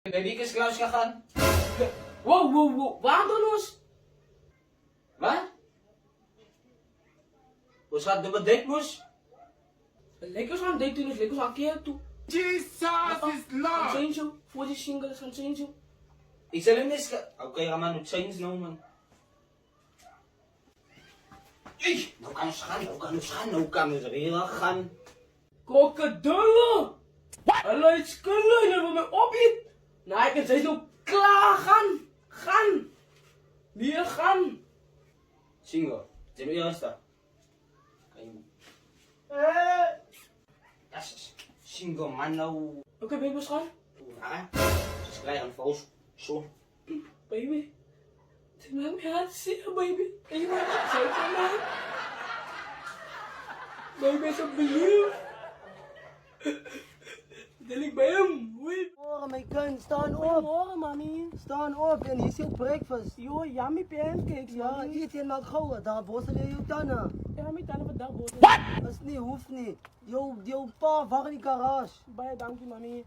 Baby, kus Klaus gegaan? Wow, waarom dan los? Wat? Hoe gaat het met dit moes? Lekker gaan date doen, lekker gaan keer toe. Jesus is Lord. Zijn zo, voor die singles gaan zijn zo. Ik zal hem niet Oké, ga maar nu change nou man. Ey, nou kan ons gaan, nou kan ons weer gaan. Krokodillen! Hallo, iets kunnen jullie voor mij opeten? Nou, ik kan steeds nog klaar gaan. Weer gaan. Singo, zijn we eerst daar? Yes, Singo man nou. Oké, baby, schat. Ja, ze krijgen vals. Zo. Baby. Het maakt me hart zeer, baby. Ik maak het zo van mij. Baby is op belief. Deel ik bij hem. Hoi. Goedemorgen, mijn kind. Staan op. Goedemorgen, mami. Staan op en hier is je breakfast. Yo, yummy pancakes, Ja, mami. eet je maar gauw. Daar bossen weer je tanden. Ja, mijn tanden van dag, boos. Dat is niet, hoeft niet. Jouw pa, waar in die garage. Baie dankie, mami.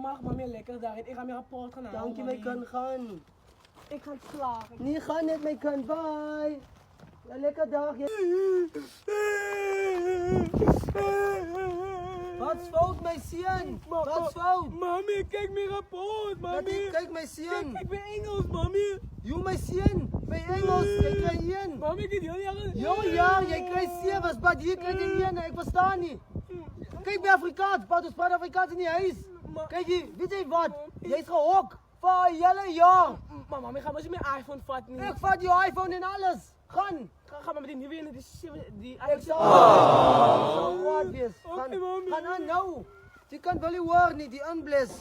Mag mami lekker daarin. Ik ga mijn rapport gaan halen, Dank je, mijn mami. kind. Gaan. Ik ga slagen. Niet gaan net, mijn kind. Bye. Ja, lekker dag. Ja. Wat is fout, mijn zin? Wat is fout? Mami, kijk mijn rapport, mami. Kijk, mijn zin. Ik ben Engels, mami. Joh, mijn zin. Mijn Engels. Jij krijgt jen. Mami, ik heb heel jaren. Ja, jij krijgt zeer. Was bad hier krijg je jen. Ik versta niet. Kijk, bij Afrikaans. Patus praat Afrikaans in die huis. Kijk hier, weet je wat? Jij is gehok. Voor hele jaar. Maar mami, ga maar eens mijn iPhone vatten. Ik vat je iPhone en alles. Gaan. Ga maar met die nieuwe in die Ik zal wat wees. Oké, mami. Gaan aan nou. Die kan wel je horen niet, die unbless.